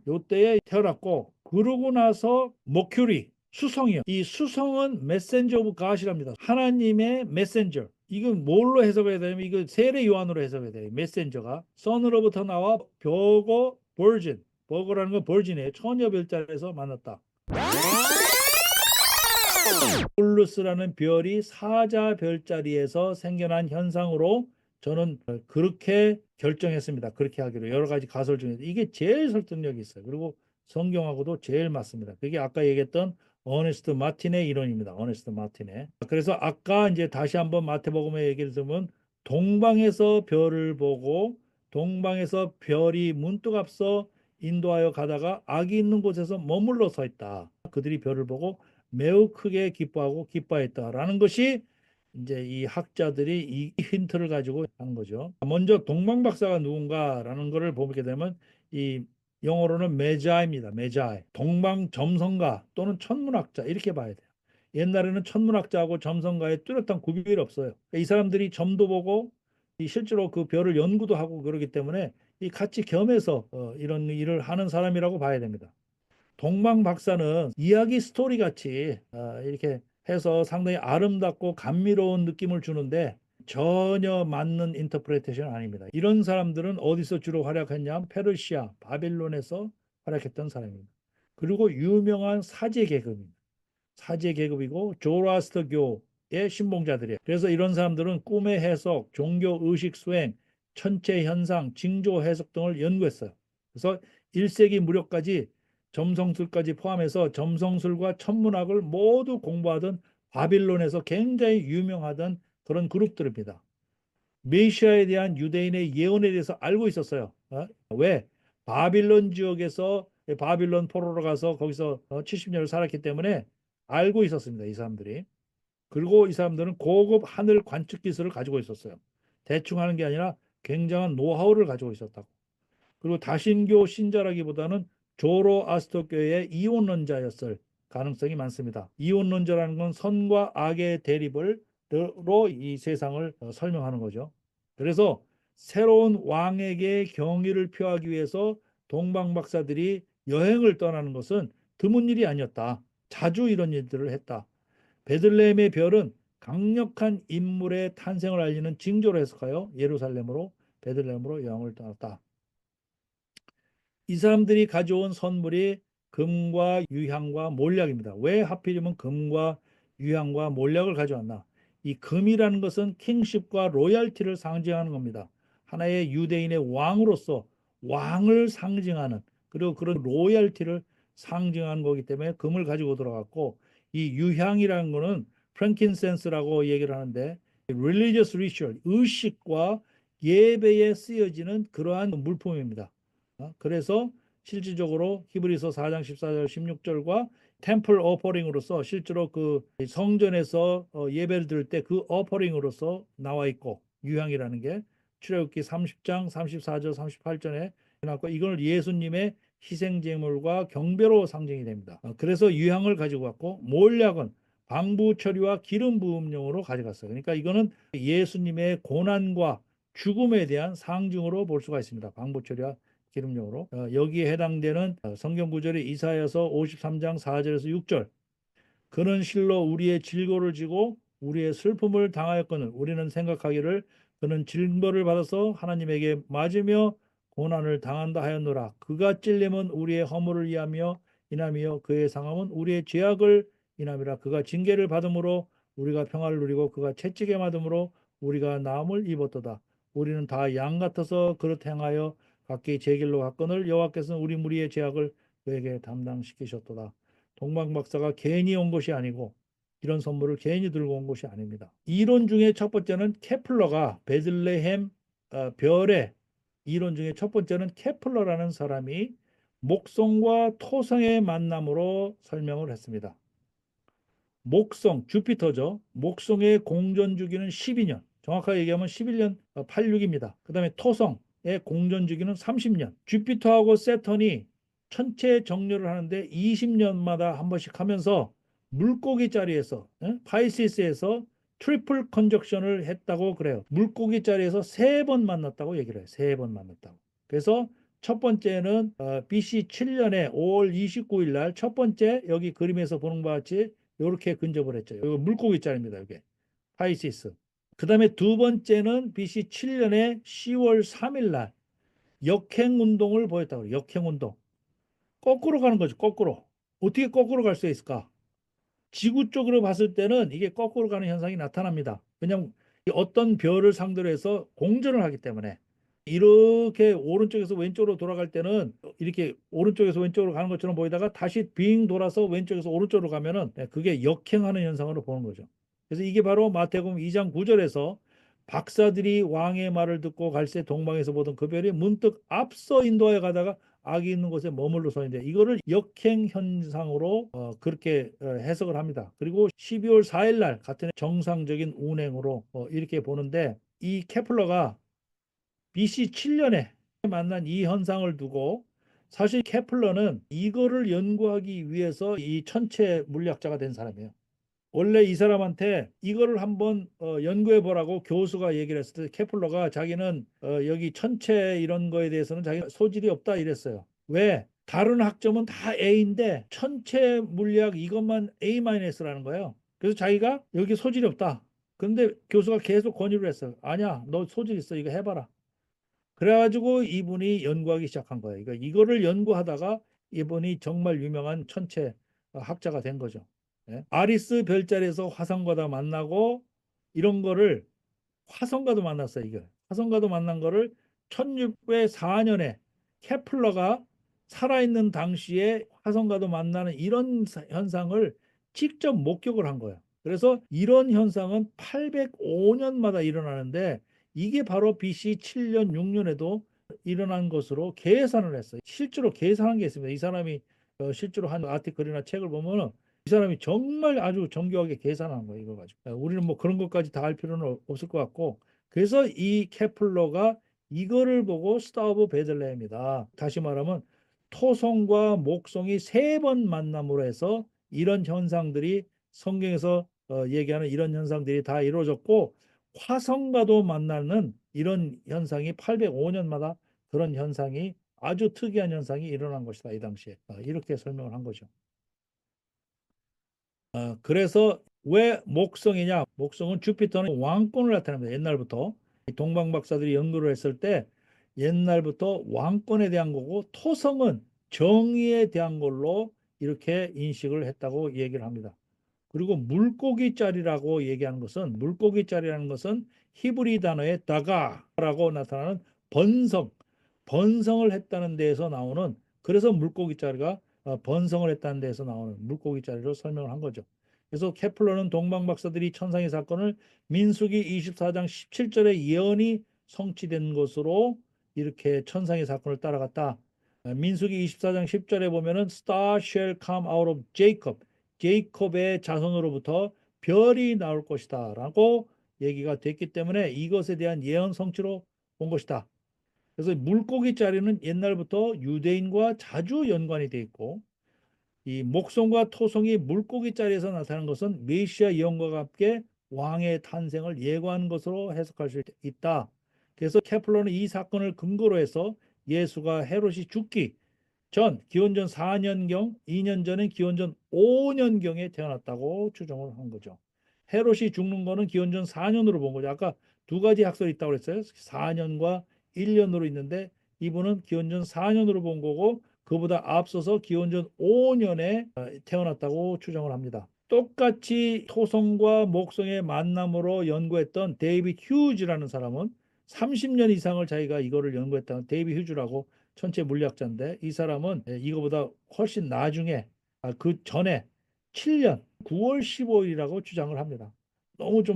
요때에 태어났고, 그러고 나서 머큐리, 수성이요. 이 수성은 메센저 오브 갓이랍니다. 하나님의 메센저. 이건 뭘로 해석해야 되냐면 이거 세례 요한으로 해석해야 돼요. 메센저가 선으로부터 나와 벼고 버진. 버거라는 건 버진이에요. 처녀 별자리에서 만났다. 폴루스라는 별이 사자 별자리에서 생겨난 현상으로 저는 그렇게 결정했습니다. 그렇게 하기로. 여러 가지 가설 중에서 이게 제일 설득력이 있어요. 그리고 성경하고도 제일 맞습니다. 그게 아까 얘기했던 어네스트 마틴의 이론입니다. 어네스트 마틴의. 그래서 아까 이제 다시 한번 마태복음의 얘기를 들으면 동방에서 별을 보고 동방에서 별이 문득 앞서 인도하여 가다가 악이 있는 곳에서 머물러 서 있다. 그들이 별을 보고 매우 크게 기뻐하고 기뻐했다라는 것이 이제 이 학자들이 이 힌트를 가지고 한 거죠. 먼저 동방 박사가 누군가라는 것을 보게 되면 이 영어로는 메자입니다. 메자이. 동방 점성가 또는 천문학자 이렇게 봐야 돼요. 옛날에는 천문학자하고 점성가의 뚜렷한 구별이 없어요. 이 사람들이 점도 보고 실제로 그 별을 연구도 하고 그러기 때문에 이 같이 겸해서 이런 일을 하는 사람이라고 봐야 됩니다. 동방 박사는 이야기 스토리 같이 이렇게 해서 상당히 아름답고 감미로운 느낌을 주는데 전혀 맞는 인터프레테이션 아닙니다. 이런 사람들은 어디서 주로 활약했냐? 페르시아, 바빌론에서 활약했던 사람입니다. 그리고 유명한 사제 계급입니다. 사제 계급이고 조라스터교의 신봉자들이에요. 그래서 이런 사람들은 꿈의 해석, 종교 의식 수행, 천체 현상, 징조 해석 등을 연구했어요. 그래서 1세기 무렵까지 점성술까지 포함해서 점성술과 천문학을 모두 공부하던 바빌론에서 굉장히 유명하던 그런 그룹들입니다. 메시아에 대한 유대인의 예언에 대해서 알고 있었어요. 왜? 바빌론 지역에서 바빌론 포로로 가서 거기서 70년을 살았기 때문에 알고 있었습니다. 이 사람들이. 그리고 이 사람들은 고급 하늘 관측 기술을 가지고 있었어요. 대충 하는 게 아니라 굉장한 노하우를 가지고 있었다고. 그리고 다신교 신자라기보다는 조로아스터교의 이원론자였을 가능성이 많습니다. 이원론자라는 건 선과 악의 대립으로 이 세상을 설명하는 거죠. 그래서 새로운 왕에게 경의를 표하기 위해서 동방 박사들이 여행을 떠나는 것은 드문 일이 아니었다. 자주 이런 일들을 했다. 베들레헴의 별은 강력한 인물의 탄생을 알리는 징조로 해석하여 예루살렘으로 베들레헴으로 여행을 떠났다. 이 사람들이 가져온 선물이 금과 유향과 몰약입니다. 왜 하필이면 금과 유향과 몰약을 가져왔나? 이 금이라는 것은 킹십과 로얄티를 상징하는 겁니다. 하나의 유대인의 왕으로서 왕을 상징하는 그리고 그런 로얄티를 상징하는 거기 때문에 금을 가지고 들어갔고 이 유향이라는 것은 프랭킨센스라고 얘기를 하는데 religious ritual, 의식과 예배에 쓰여지는 그러한 물품입니다. 그래서 실질적으로 히브리서 4장 14절 16절과 템플 어퍼링으로서 실제로 그 성전에서 예배를 드릴 때 그 어퍼링으로서 나와 있고 유향이라는 게 출애굽기 30장 34절 38절에 나왔고 이걸 예수님의 희생제물과 경배로 상징이 됩니다. 그래서 유향을 가지고 왔고 몰약은 방부 처리와 기름 부음용으로 가져갔어요. 그러니까 이거는 예수님의 고난과 죽음에 대한 상징으로 볼 수가 있습니다. 방부 처리와 기름용으로 여기에 해당되는 성경 구절이 이사야서 53장 4절에서 6절 그는 실로 우리의 질고를 지고 우리의 슬픔을 당하였거늘 우리는 생각하기를 그는 징벌을 받아서 하나님에게 맞으며 고난을 당한다 하였노라. 그가 찔림은 우리의 허물을 위하며 인함이요 그의 상함은 우리의 죄악을 인함이라. 그가 징계를 받음으로 우리가 평화를 누리고 그가 채찍에 맞음으로 우리가 나음을 입었도다. 우리는 다 양 같아서 그릇 행하여 각기 제 길로 갔거늘 여호와께서는 우리 무리의 죄악을 그에게 담당시키셨도다. 동방 박사가 괜히 온 것이 아니고 이런 선물을 괜히 들고 온 것이 아닙니다. 이론 중에 첫 번째는 케플러가 베들레헴 별의 이론 중에 첫 번째는 케플러라는 사람이 목성과 토성의 만남으로 설명을 했습니다. 목성, 주피터죠. 목성의 공전 주기는 12년, 정확하게 얘기하면 11년 86입니다. 그 다음에 토성의 공전 주기는 30년. 주피터하고 세턴이 천체 정렬을 하는데 20년마다 한 번씩 하면서 물고기 자리에서 파이시스에서 트리플 컨적션을 했다고 그래요. 물고기 자리에서 3번 만났다고 얘기를 해요. 3번 만났다고. 그래서 첫 번째는 BC 7년에 5월 29일 날 첫 번째 여기 그림에서 보는 바와 같이 이렇게 근접을 했죠. 이거 물고기 자리입니다. 이게 파이시스. 그 다음에 두 번째는 BC 7년에 10월 3일 날 역행 운동을 보였다고 그래요. 역행 운동. 거꾸로 가는 거죠. 거꾸로. 어떻게 거꾸로 갈 수 있을까? 지구 쪽으로 봤을 때는 이게 거꾸로 가는 현상이 나타납니다. 왜냐하면 어떤 별을 상대로 해서 공전을 하기 때문에 이렇게 오른쪽에서 왼쪽으로 돌아갈 때는 이렇게 오른쪽에서 왼쪽으로 가는 것처럼 보이다가 다시 빙 돌아서 왼쪽에서 오른쪽으로 가면은 그게 역행하는 현상으로 보는 거죠. 그래서 이게 바로 마태복음 2장 9절에서 박사들이 왕의 말을 듣고 갈새 동방에서 보던 그 별이 문득 앞서 인도하여 가다가 악이 있는 곳에 머물러 서 있는데 이거를 역행 현상으로 그렇게 해석을 합니다. 그리고 12월 4일 날 같은 정상적인 운행으로 이렇게 보는데 이 케플러가 BC 7년에 만난 이 현상을 두고 사실 케플러는 이거를 연구하기 위해서 이 천체 물리학자가 된 사람이에요. 원래 이 사람한테 이거를 한번 연구해 보라고 교수가 얘기를 했을 때 케플러가 자기는 여기 천체 이런 거에 대해서는 자기 소질이 없다 이랬어요. 왜? 다른 학점은 다 A인데 천체 물리학 이것만 A-라는 거예요. 그래서 자기가 여기 소질이 없다. 근데 교수가 계속 권유를 했어요. 아니야, 너 소질 있어. 이거 해봐라. 그래가지고 이분이 연구하기 시작한 거예요. 그러니까 이거를 연구하다가 이분이 정말 유명한 천체 학자가 된 거죠. 예? 아리스 별자리에서 화성과도 만나고 이런 거를 화성과도 만났어요. 이거 화성과도 만난 거를 1604년에 케플러가 살아있는 당시에 화성과도 만나는 이런 현상을 직접 목격을 한 거예요. 그래서 이런 현상은 805년마다 일어나는데 이게 바로 BC 7년, 6년에도 일어난 것으로 계산을 했어요. 실제로 계산한 게 있습니다. 이 사람이 실제로 한 아티클이나 책을 보면 이 사람이 정말 아주 정교하게 계산한 거예요. 이거 가지고. 우리는 뭐 그런 것까지 다 할 필요는 없을 것 같고 그래서 이 케플러가 이거를 보고 스타 오브 베들레헴이다. 다시 말하면 토성과 목성이 세 번 만남으로 해서 이런 현상들이 성경에서 얘기하는 이런 현상들이 다 이루어졌고 화성과도 만나는 이런 현상이 805년마다 그런 현상이 아주 특이한 현상이 일어난 것이다. 이 당시에 이렇게 설명을 한 거죠. 그래서 왜 목성이냐? 목성은 주피터는 왕권을 나타냅니다. 옛날부터 동방 박사들이 연구를 했을 때 옛날부터 왕권에 대한 거고 토성은 정의에 대한 걸로 이렇게 인식을 했다고 얘기를 합니다. 그리고 물고기자리라고 얘기하는 것은 물고기자리라는 것은 히브리 단어의 다가라고 나타나는 번성, 번성을 했다는 데에서 나오는 그래서 물고기자리가 번성을 했다는 데에서 나오는 물고기자리로 설명을 한 거죠. 그래서 케플러는 동방 박사들이 천상의 사건을 민수기 24장 17절의 예언이 성취된 것으로 이렇게 천상의 사건을 따라갔다. 민수기 24장 10절에 보면은 Star shall come out of Jacob. 제이콥의 자손으로부터 별이 나올 것이다 라고 얘기가 됐기 때문에 이것에 대한 예언 성취로 본 것이다. 그래서 물고기 자리는 옛날부터 유대인과 자주 연관이 돼 있고 이 목성과 토성이 물고기 자리에서 나타나는 것은 메시아 예언과 함께 왕의 탄생을 예고한 것으로 해석할 수 있다. 그래서 케플러는 이 사건을 근거로 해서 예수가 헤롯이 죽기 전 기원전 4년경, 2년 전엔 기원전 5년경에 태어났다고 추정을 한 거죠. 헤롯이 죽는 거는 기원전 4년으로 본 거죠. 아까 두 가지 학설이 있다고 그랬어요. 4년과 1년으로 있는데 이분은 기원전 4년으로 본 거고 그보다 앞서서 기원전 5년에 태어났다고 추정을 합니다. 똑같이 토성과 목성의 만남으로 연구했던 데이빗 휴즈라는 사람은 30년 이상을 자기가 이거를 연구했다는 데이빗 휴즈라고 천체 물리학자인데 이 사람은 이거보다 훨씬 나중에 그 전에 7년 9월 15일이라고 주장을 합니다. 너무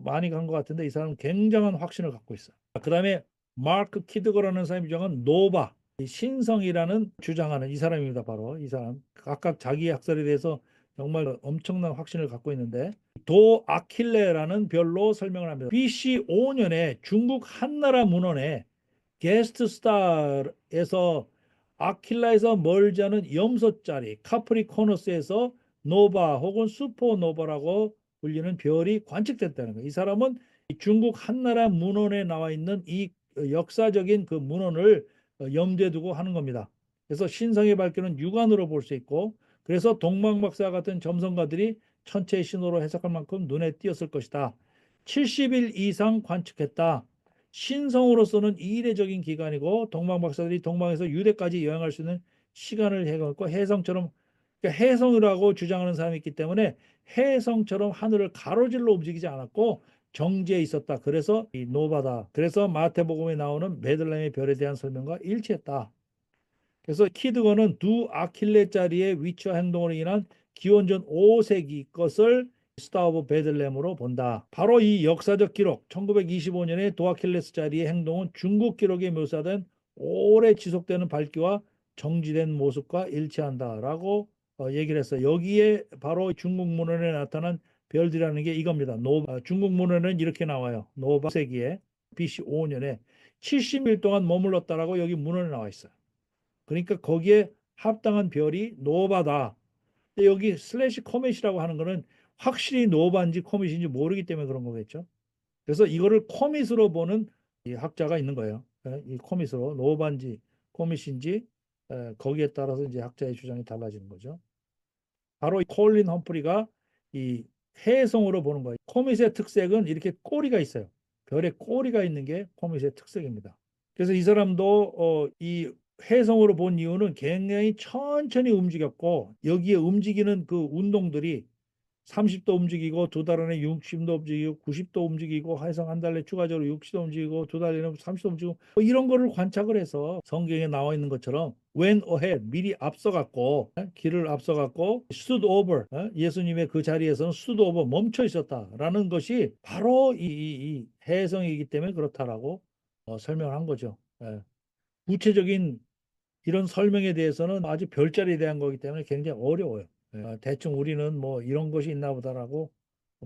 많이 간 것 같은데 이 사람은 굉장한 확신을 갖고 있어요. 그다음에 마크 키드거라는 사람이 주장한 노바 신성이라는 주장하는 이 사람입니다. 바로 이 사람 각각 자기 학설에 대해서 정말 엄청난 확신을 갖고 있는데 도 아킬레라는 별로 설명을 합니다. BC 5년에 중국 한나라 문헌에 게스트 스타에서 아킬라에서 멀지 않은 염소자리 카프리코너스에서 노바 혹은 슈퍼노바라고 불리는 별이 관측됐다는 거예요. 이 사람은 중국 한나라 문헌에 나와 있는 이 역사적인 그 문헌을 염두에 두고 하는 겁니다. 그래서 신성의 밝기는 육안으로 볼 수 있고, 그래서 동방박사 같은 점성가들이 천체의 신호로 해석할 만큼 눈에 띄었을 것이다. 70일 이상 관측했다. 신성으로서는 이례적인 기간이고, 동방박사들이 동방에서 유대까지 여행할 수 있는 시간을 해갖고 해성처럼, 그러니까 해성이라고 주장하는 사람이 있기 때문에 해성처럼 하늘을 가로질러 움직이지 않았고 정지해 있었다. 그래서 이 노바다. 그래서 마태복음에 나오는 베들레헴의 별에 대한 설명과 일치했다. 그래서 키드건은 두 아킬레자리의 위치와 행동으로 인한 기원전 5세기 것을 스타 오브 베들레헴으로 본다. 바로 이 역사적 기록, 1925년의 두 아킬레스 자리의 행동은 중국 기록에 묘사된 오래 지속되는 밝기와 정지된 모습과 일치한다라고 얘기를 했어요. 여기에 바로 중국 문헌에 나타난 별들이라는 게 이겁니다. 중국 문헌은 이렇게 나와요. 노바 세기에 BC 5년에 70일 동안 머물렀다라고 여기 문헌에 나와 있어요. 그러니까 거기에 합당한 별이 노바다. 근데 여기 슬래시 코멧이라고 하는 거는 확실히 노바인지 코멧인지 모르기 때문에 그런 거겠죠. 그래서 이거를 코밋으로 보는 이 학자가 있는 거예요. 이 코밋으로 노바인지 코밋인지 거기에 따라서 이제 학자의 주장이 달라지는 거죠. 바로 이 콜린 험프리가 이 해성으로 보는 거예요. 코밋의 특색은 이렇게 꼬리가 있어요. 별에 꼬리가 있는 게 코밋의 특색입니다. 그래서 이 사람도 이 해성으로 본 이유는 굉장히 천천히 움직였고 여기에 움직이는 그 운동들이 30도 움직이고 두 달 안에 60도 움직이고 90도 움직이고 해성 한 달 내 추가적으로 60도 움직이고 두 달 내에 30도 움직이고 이런 거를 관측을 해서 성경에 나와 있는 것처럼 went ahead 미리 앞서갔고 길을 앞서갔고 stood over 예수님의 그 자리에서는 stood over 멈춰 있었다라는 것이 바로 이 해성이기 때문에 그렇다라고 설명을 한 거죠. 구체적인 이런 설명에 대해서는 아주 별자리에 대한 거기 때문에 굉장히 어려워요. 대충 우리는 뭐 이런 것이 있나 보다라고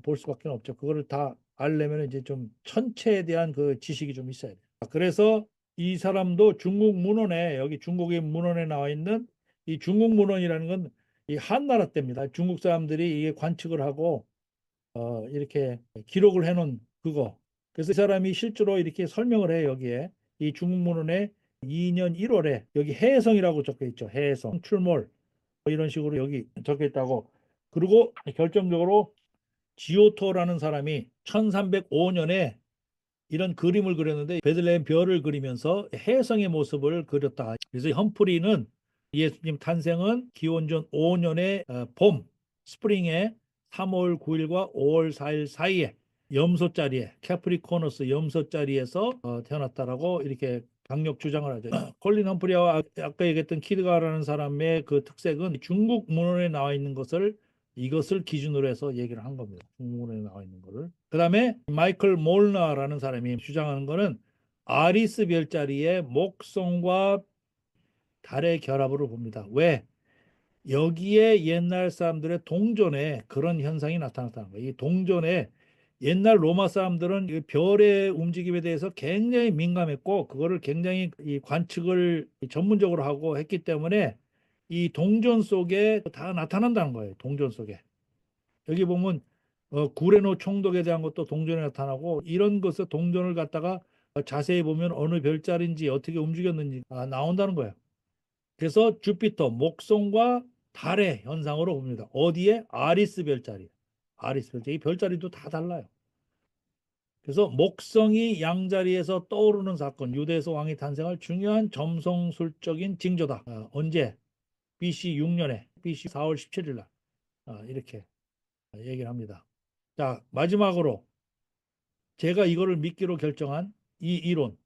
볼 수밖에 없죠. 그거를 다 알려면 이제 좀 천체에 대한 그 지식이 좀 있어야 돼요. 그래서 이 사람도 중국 문헌에 여기 중국의 문헌에 나와 있는 이 중국 문헌이라는 건 이 한나라 때입니다. 중국 사람들이 이게 관측을 하고 이렇게 기록을 해놓은 그거. 그래서 이 사람이 실제로 이렇게 설명을 해요. 여기에 이 중국 문헌에 2년 1월에 여기 해성이라고 적혀 있죠. 해성 출몰 이런 식으로 여기 적혀 있다고. 그리고 결정적으로 지오토라는 사람이 1305년에 이런 그림을 그렸는데 베들레헴 별을 그리면서 해성의 모습을 그렸다. 그래서 험프리는 예수님 탄생은 기원전 5년의 봄, 스프링에 3월 9일과 5월 4일 사이에 염소자리에 캐프리코너스 염소자리에서 태어났다라고 이렇게 강력 주장을 하죠. 콜린 험프리와 아까 얘기했던 키드가라는 사람의 그 특색은 중국 문헌에 나와 있는 것을 이것을 기준으로 해서 얘기를 한 겁니다. 중국 문헌에 나와 있는 거를. 그다음에 마이클 몰나라는 사람이 주장하는 거는 아리스 별자리의 목성과 달의 결합으로 봅니다. 왜? 여기에 옛날 사람들의 동전에 그런 현상이 나타났다는 거예요. 이 동전에 옛날 로마 사람들은 이 별의 움직임에 대해서 굉장히 민감했고 그거를 굉장히 이 관측을 전문적으로 하고 했기 때문에 이 동전 속에 다 나타난다는 거예요. 동전 속에. 여기 보면 구레노 총독에 대한 것도 동전에 나타나고 이런 것을 동전을 갖다가 자세히 보면 어느 별자리인지 어떻게 움직였는지 나온다는 거예요. 그래서 주피터, 목성과 달의 현상으로 봅니다. 어디에? 아리스 별자리. 아리스 별자리. 이 별자리도 다 달라요. 그래서 목성이 양자리에서 떠오르는 사건, 유대에서 왕이 탄생할 중요한 점성술적인 징조다. 언제? BC 6년에, BC 4월 17일 날 이렇게 얘기를 합니다. 자, 마지막으로 제가 이거를 믿기로 결정한 이 이론,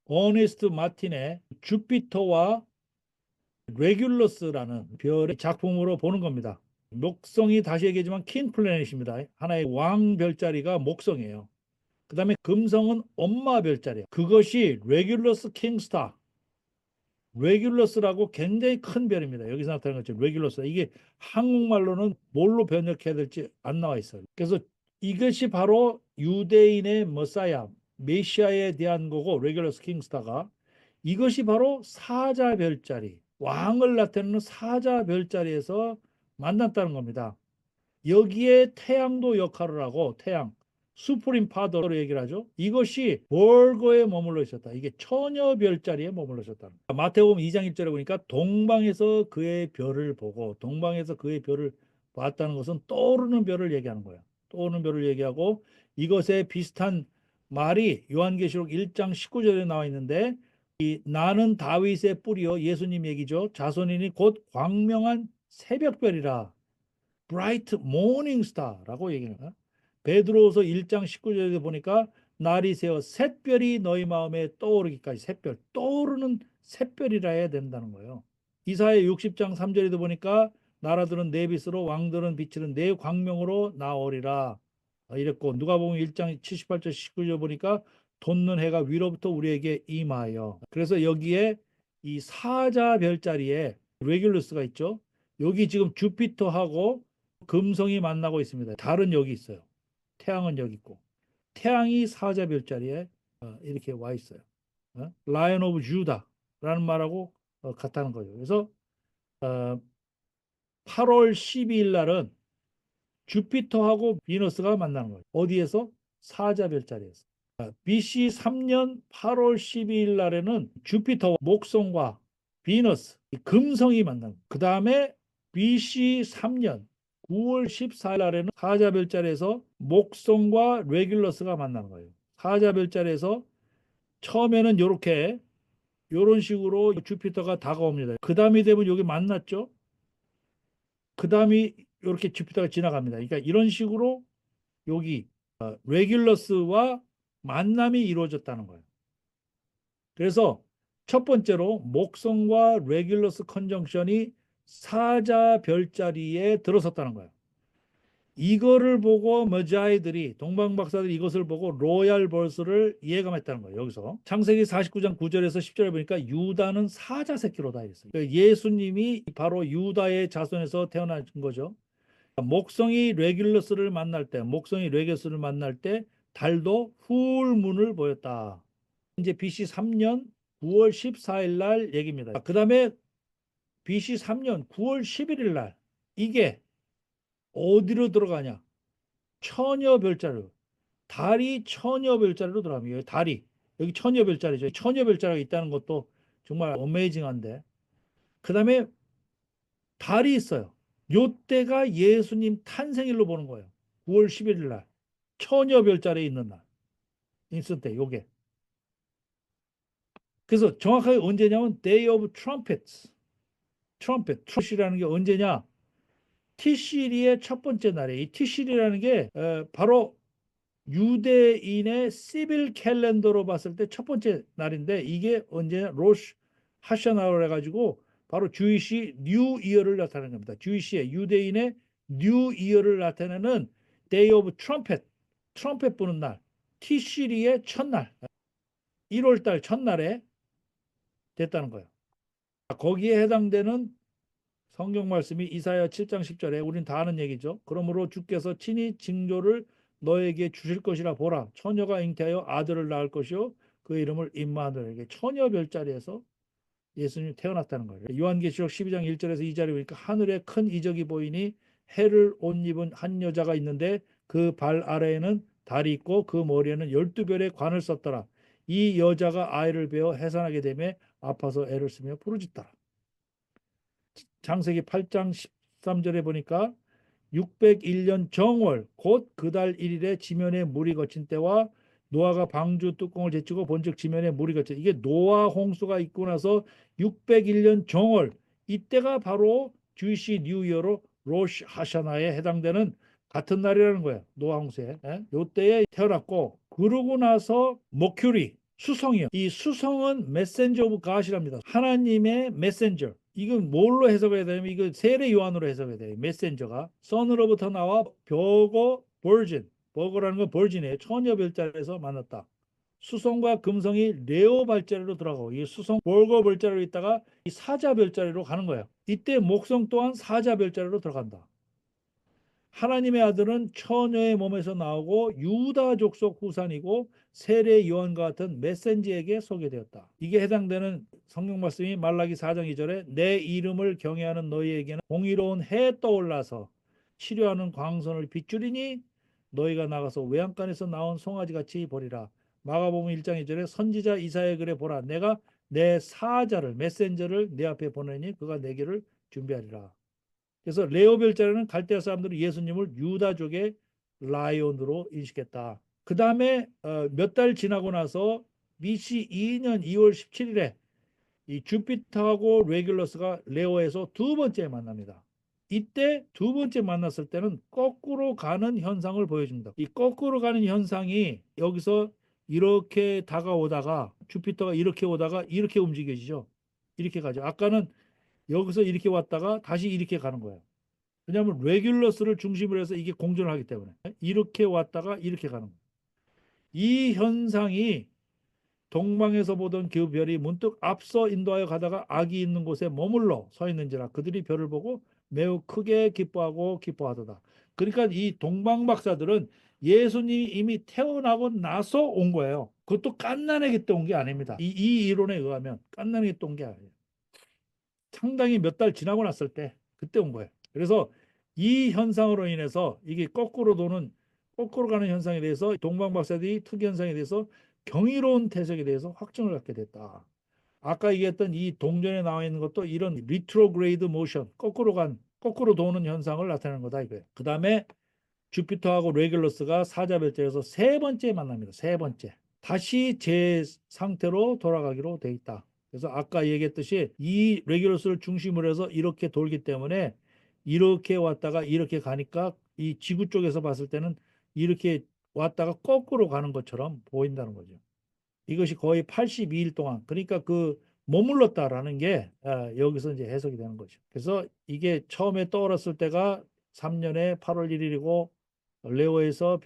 어네스트 마틴의 주피터와 레귤러스라는 별의 작품으로 보는 겁니다. 목성이 다시 얘기하지만 킹 플래닛입니다. 하나의 왕 별자리가 목성이에요. 그 다음에 금성은 엄마 별자리예요. 그것이 레귤러스 킹스타, 레귤러스라고 굉장히 큰 별입니다. 여기서 나타나는 것처럼 레귤러스. 이게 한국말로는 뭘로 번역해야 될지 안 나와 있어요. 그래서 이것이 바로 유대인의 머사야, 메시아에 대한 거고 레귤러스 킹스타가 이것이 바로 사자 별자리, 왕을 나타내는 사자 별자리에서 만났다는 겁니다. 여기에 태양도 역할을 하고 태양. 수프림 파더로 얘기를 하죠. 이것이 벌거에 머물러 있었다. 이게 처녀 별자리에 머물러 있었다. 마태복음 2장 1절에 보니까 동방에서 그의 별을 보고 동방에서 그의 별을 봤다는 것은 떠오르는 별을 얘기하는 거야. 떠오르는 별을 얘기하고 이것에 비슷한 말이 요한계시록 1장 19절에 나와 있는데 이 나는 다윗의 뿌리요 예수님 얘기죠. 자손이니 곧 광명한 새벽별이라 bright morning star라고 얘기하는 거야. 베드로후서 1장 19절에 보니까 날이 새어 샛별이 너희 마음에 떠오르기까지 샛별 떠오르는 샛별이라 해야 된다는 거예요. 이사야 60장 3절에도 보니까 나라들은 내 빛으로 왕들은 비치는 내 광명으로 나오리라 이랬고 누가복음 1장 78절 19절 보니까 돋는 해가 위로부터 우리에게 임하여 그래서 여기에 이 사자 별자리에 레귤루스가 있죠. 여기 지금 주피터하고 금성이 만나고 있습니다. 달은 여기 있어요. 태양은 여기 있고 태양이 사자 별자리에 이렇게 와 있어요. 라이언 오브 주다라는 말하고 같다는 거죠. 그래서 8월 12일 날은 주피터하고 비너스가 만나는 거예요. 어디에서? 사자 별자리에서. BC 3년 8월 12일 날에는 주피터와 목성과 비너스, 금성이 만나는 그 다음에 BC 3년 9월 14일 날에는 사자 별자리에서 목성과 레귤러스가 만나는 거예요. 사자 별자리에서 처음에는 이렇게 이런 식으로 주피터가 다가옵니다. 그 다음이 되면 여기 만났죠. 그 다음이 이렇게 주피터가 지나갑니다. 그러니까 이런 식으로 여기 레귤러스와 만남이 이루어졌다는 거예요. 그래서 첫 번째로 목성과 레귤러스 컨정션이 사자 별자리에 들어섰다는 거예요. 이거를 보고 머자이들이 동방 박사들이 이것을 보고 로얄 벌스를 예감했다는 거예요. 여기서 창세기 49장 9절에서 10절에 보니까 유다는 사자 새끼로다 이랬어요. 예수님이 바로 유다의 자손에서 태어난 거죠. 목성이 레귤러스를 만날 때, 목성이 레귤러스를 만날 때 달도 풀문을 보였다. 이제 BC 3년 9월 14일 날 얘기입니다. 그 다음에 BC 3년 9월 11일 날 이게 어디로 들어가냐? 처녀 별자리로. 달이 처녀 별자리로 들어갑니다. 달이 여기 처녀 별자리죠. 처녀 별자리가 있다는 것도 정말 어메이징한데 그 다음에 달이 있어요. 요때가 예수님 탄생일로 보는 거예요. 9월 11일 날 처녀 별자리에 있는 날 있을 때 요게 그래서 정확하게 언제냐면 Day of Trumpets 트럼펫이라는 게 언제냐 티시리의 첫 번째 날이에요. 이 티시리라는 게 바로 유대인의 시빌 캘린더로 봤을 때 첫 번째 날인데 이게 언제냐 로시 하샤나로 해가지고 바로 주이시 뉴 이어를 나타내는 겁니다. 주이시의 유대인의 뉴 이어를 나타내는 Day of Trumpet 트럼펫 부는 날 티시리의 첫날 1월달 첫날에 됐다는 거예요. 거기에 해당되는 성경 말씀이 이사야 7장 10절에 우린 다 아는 얘기죠. 그러므로 주께서 친히 징조를 너에게 주실 것이라 보라. 처녀가 잉태하여 아들을 낳을 것이요 그 이름을 임마누엘에게 처녀 별자리에서 예수님이 태어났다는 거예요. 요한계시록 12장 1절에서 2절에 보니까 하늘에 큰 이적이 보이니 해를 옷 입은 한 여자가 있는데 그 발 아래에는 달이 있고 그 머리에는 12별의 관을 썼더라. 이 여자가 아이를 베어 해산하게 되며 아파서 애를 쓰며 부르짖더라. 창세기 8장 13절에 보니까 601년 정월 곧 그 달 1일에 지면에 물이 거친 때와 노아가 방주 뚜껑을 제치고 본즉 지면에 물이 거쳐 이게 노아 홍수가 있고 나서 601년 정월 이때가 바로 주이시 뉴이어로 로시 하샤나에 해당되는 같은 날이라는 거예요. 노아 홍수에 요때에 태어났고 그러고 나서 머큐리 수성이요. 이 수성은 메센저 오브 갓이랍니다. 하나님의 메센저. 이건 뭘로 해석해야 되냐면 이거 세례 요한으로 해석해야 돼요. 메센저가 선으로부터 나와 벼거 버진 버거라는 건 버진이에요. 처녀 별자리에서 만났다. 수성과 금성이 레오 별자리로 들어가고 이 수성 버거 별자리로 있다가 이 사자 별자리로 가는 거예요. 이때 목성 또한 사자 별자리로 들어간다. 하나님의 아들은 처녀의 몸에서 나오고 유다 족속 후산이고 세례 요한과 같은 메센지에게 소개되었다. 이게 해당되는 성경 말씀이 말라기 4장 2절에 내 이름을 경외하는 너희에게는 공의로운 해 떠올라서 치료하는 광선을 비추리니 너희가 나가서 외양간에서 나온 송아지같이 보리라. 마가복음 1장 2절에 선지자 이사야의 글에 보라. 내가 내 사자를 메신저를 내 앞에 보내니 그가 내 길을 준비하리라. 그래서 레오벨자라는 갈대아 사람들은 예수님을 유다족의 라이온으로 인식했다. 그 다음에 몇 달 지나고 나서 BC 2년 2월 17일에 이 주피터하고 레귤러스가 레오에서 두 번째 만납니다. 이때 두 번째 만났을 때는 거꾸로 가는 현상을 보여줍니다. 이 거꾸로 가는 현상이 여기서 이렇게 다가오다가 주피터가 이렇게 오다가 이렇게 움직여지죠. 이렇게 가죠. 아까는 여기서 이렇게 왔다가 다시 이렇게 가는 거예요. 왜냐하면 레귤러스를 중심으로 해서 이게 공전을 하기 때문에 이렇게 왔다가 이렇게 가는 거예요. 이 현상이 동방에서 보던 그 별이 문득 앞서 인도하여 가다가 악이 있는 곳에 머물러 서 있는지라 그들이 별을 보고 매우 크게 기뻐하고 기뻐하도다. 그러니까 이 동방 박사들은 예수님이 이미 태어나고 나서 온 거예요. 그것도 갓난아기 때 온 게 아닙니다. 이 이론에 의하면 갓난아기 때 온 게 아니에요. 상당히 몇 달 지나고 났을 때 그때 온 거예요. 그래서 이 현상으로 인해서 이게 거꾸로 가는 현상에 대해서 동방 박사들이 특이 현상에 대해서 경이로운 해석에 대해서 확증을 갖게 됐다. 아까 얘기했던 이 동전에 나와 있는 것도 이런 리트로그레이드 모션, 거꾸로 도는 현상을 나타내는 거다 이거예요. 그 다음에 주피터하고 레귤러스가 사자별자에서 세 번째 만납니다. 세 번째. 다시 제 상태로 돌아가기로 돼 있다. 그래서 아까 얘기했듯이 이 레귤러스를 중심으로 해서 이렇게 돌기 때문에 이렇게 왔다가 이렇게 가니까 이 지구 쪽에서 봤을 때는 이렇게 왔다가 거꾸로 가는 것처럼 보인다는 거죠. 이것이 거의 82일 동안, 그러니까 그 머물렀다라는 게 여기서 이제 해석이 되는 거죠. 그래서 이게 처음에 떠올랐을 때가 3년에 8월 1일이고 레오에서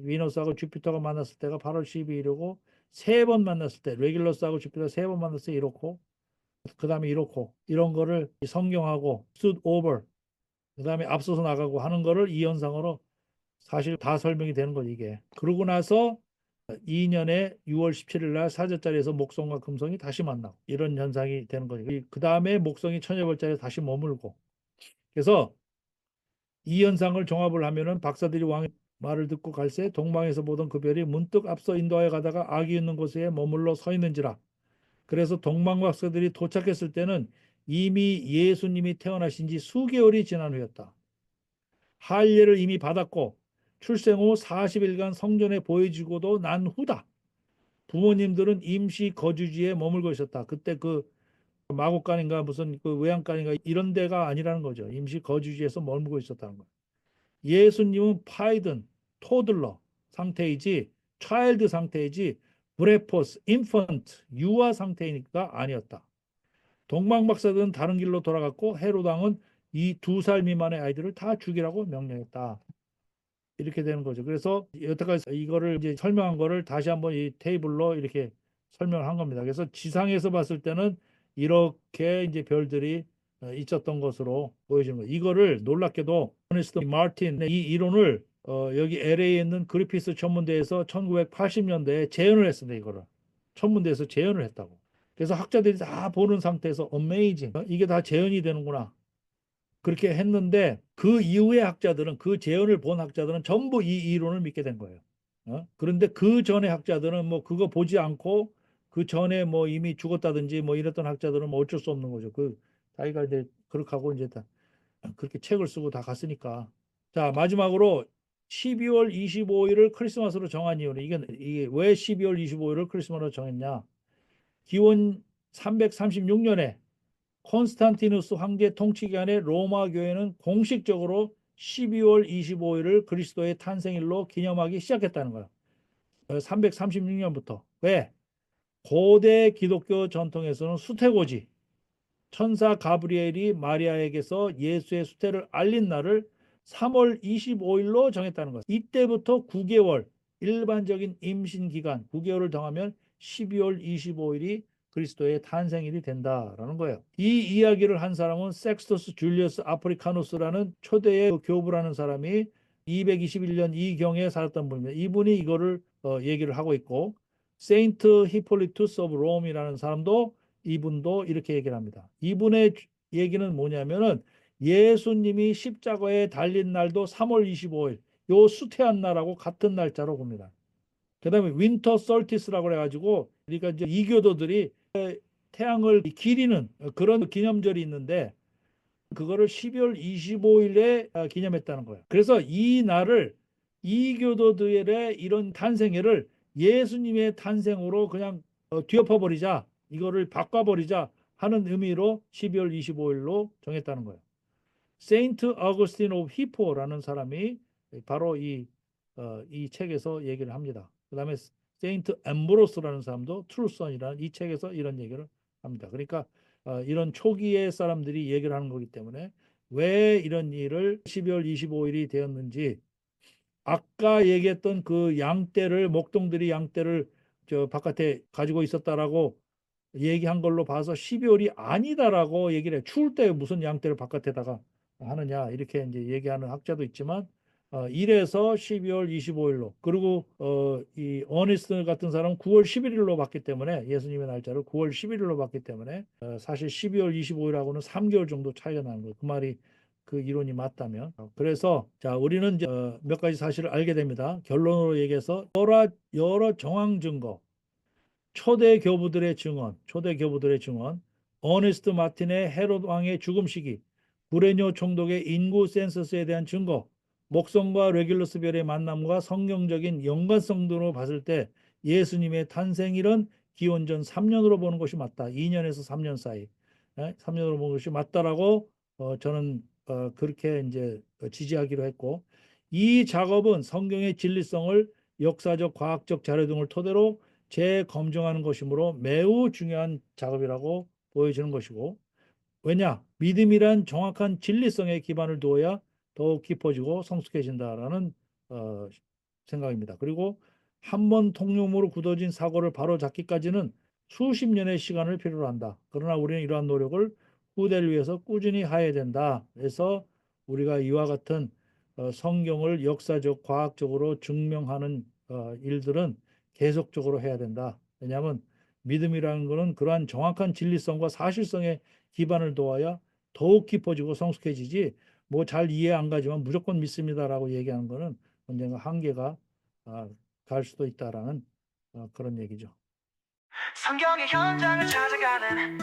위너스하고 주피터가 만났을 때가 8월 12일이고 세 번 만났을 때 레귤러스하고 주피터 세 번 만났을 때 이렇고 그 다음에 이렇고 이런 거를 성경하고 stood over 그 다음에 앞서서 나가고 하는 거를 이 현상으로 사실 다 설명이 되는 거죠 이게. 그러고 나서 2년에 6월 17일 날 사제자리에서 목성과 금성이 다시 만나고 이런 현상이 되는 거죠. 그 다음에 목성이 천여벌자리에 다시 머물고. 그래서 이 현상을 종합을 하면은 박사들이 왕의 말을 듣고 갈새 동방에서 보던 그 별이 문득 앞서 인도하여 가다가 악이 있는 곳에 머물러 서 있는지라. 그래서 동방 박사들이 도착했을 때는 이미 예수님이 태어나신 지 수개월이 지난 후였다. 할례를 이미 받았고 출생 후 40일간 성전에 보여지고도 난 후다. 부모님들은 임시 거주지에 머물고 있었다. 그때 그 마곡간인가 무슨 그 외양간인가 이런 데가 아니라는 거죠. 임시 거주지에서 머물고 있었다는 거예요. 예수님은 파이든 토들러 상태이지 차일드 상태이지 브레포스 인펀트 유아 상태이니까 아니었다. 동방 박사들은 다른 길로 돌아갔고 헤롯 왕은 이 2살 미만의 아이들을 다 죽이라고 명령했다. 이렇게 되는 거죠. 그래서 여태까지 이거를 이제 설명한 거를 다시 한번 이 테이블로 이렇게 설명을 한 겁니다. 그래서 지상에서 봤을 때는 이렇게 이제 별들이 있었던 것으로 보여지는 거예요. 이거를 놀랍게도 어니스트 마틴 이 이론을 여기 LA에 있는 그리피스 천문대에서 1980년대에 재현을 했습니다. 이거를 천문대에서 재현을 했다고. 그래서 학자들이 다 보는 상태에서 어메이징 이게 다 재현이 되는구나. 그렇게 했는데 그 이후의 학자들은 그 재현을 본 학자들은 전부 이 이론을 믿게 된 거예요. 그런데 그 전에 학자들은 뭐 그거 보지 않고 그 전에 뭐 이미 죽었다든지 뭐 이랬던 학자들은 뭐 어쩔 수 없는 거죠. 그 자기가 이제 그렇게 하고 이제 다 그렇게 책을 쓰고 다 갔으니까. 자, 마지막으로 12월 25일을 크리스마스로 정한 이유는 이게 왜 12월 25일을 크리스마스로 정했냐? 기원 336년에 콘스탄티누스 황제 통치 기간에 로마 교회는 공식적으로 12월 25일을 그리스도의 탄생일로 기념하기 시작했다는 거예요. 336년부터. 왜? 고대 기독교 전통에서는 수태고지 천사 가브리엘이 마리아에게서 예수의 수태를 알린 날을 3월 25일로 정했다는 것. 이때부터 9개월 일반적인 임신 기간 9개월을 더하면 12월 25일이 그리스도의 탄생일이 된다라는 거예요. 이 이야기를 한 사람은 섹스토스 줄리어스 아프리카누스라는 초대의 교부라는 사람이 221년 이경에 살았던 분입니다. 이분이 이거를 얘기를 하고 있고 세인트 히폴리투스 오브 롬이라는 사람도 이분도 이렇게 얘기를 합니다. 이분의 얘기는 뭐냐면은 예수님이 십자가에 달린 날도 3월 25일 요 수태한 날하고 같은 날짜로 봅니다. 그다음에 윈터 솔티스라고 해가지고 그러니까 이제 이교도들이 태양을 기리는 그런 기념절이 있는데 그거를 12월 25일에 기념했다는 거예요. 그래서 이 날을 이교도들의 이런 탄생회를 예수님의 탄생으로 그냥 뒤엎어버리자, 이거를 바꿔버리자 하는 의미로 12월 25일로 정했다는 거예요. 세인트 어거스틴 오브 히포라는 사람이 바로 이 책에서 얘기를 합니다. 그 다음에 세인트 엠브로스라는 사람도 트루선이라는 이 책에서 이런 얘기를 합니다. 그러니까 이런 초기의 사람들이 얘기를 하는 거기 때문에 왜 이런 일을 12월 25일이 되었는지, 아까 얘기했던 그 양떼를, 목동들이 양떼를 저 바깥에 가지고 있었다라고 얘기한 걸로 봐서 12월이 아니다라고 얘기를 해. 추울 때 무슨 양떼를 바깥에다가 하느냐 이렇게 이제 얘기하는 학자도 있지만 이래서 12월 25일로, 그리고 이 어니스트 같은 사람은 9월 11일로 봤기 때문에, 예수님의 날짜를 9월 11일로 봤기 때문에 사실 12월 25일하고는 3개월 정도 차이가 나는 거예요. 그 말이, 그 이론이 맞다면. 그래서 자, 우리는 이제 몇 가지 사실을 알게 됩니다. 결론으로 얘기해서 여러 정황 증거, 초대 교부들의 증언, 어네스트 마틴의 헤롯 왕의 죽음 시기, 구레뇨 총독의 인구 센서스에 대한 증거, 목성과 레귤러스 별의 만남과 성경적인 연관성 등으로 봤을 때 예수님의 탄생일은 기원전 3년으로 보는 것이 맞다. 2년에서 3년 사이, 3년으로 보는 것이 맞다라고 저는 그렇게 이제 지지하기로 했고, 이 작업은 성경의 진리성을 역사적, 과학적 자료 등을 토대로 재검증하는 것이므로 매우 중요한 작업이라고 보여지는 것이고, 왜냐? 믿음이란 정확한 진리성에 기반을 두어야 더욱 깊어지고 성숙해진다라는 생각입니다. 그리고 한 번 통념으로 굳어진 사고를 바로잡기까지는 수십 년의 시간을 필요로 한다. 그러나 우리는 이러한 노력을 후대를 위해서 꾸준히 해야 된다. 그래서 우리가 이와 같은 성경을 역사적, 과학적으로 증명하는 일들은 계속적으로 해야 된다. 왜냐하면 믿음이라는 것은 그러한 정확한 진리성과 사실성에 기반을 둬야 더욱 깊어지고 성숙해지지, 뭐 잘 이해 안 가지만 무조건 믿습니다라고 얘기하는 것은 언젠가 한계가 갈 수도 있다라는 그런 얘기죠. 성경의 현장을 찾아가는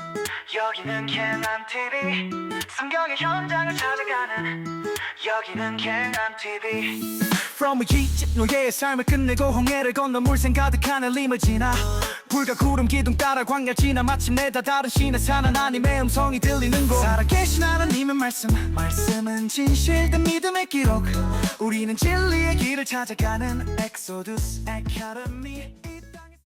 여기는 갱한 TV. 성경의 현장을 찾아가는 여기는 갱한 TV. From 이집 노예의 삶을 끝내고 홍해를 건너 물샘 가득한 리무지나 불과 구름 기둥 따라 광야 지나 마침내 다 다른 신의 산 하나님의 음성이 들리는 곳. 살아계신 하나님의 말씀은 진실된 믿음의 기록. 우리는 진리의 길을 찾아가는 엑소두스 아카데미.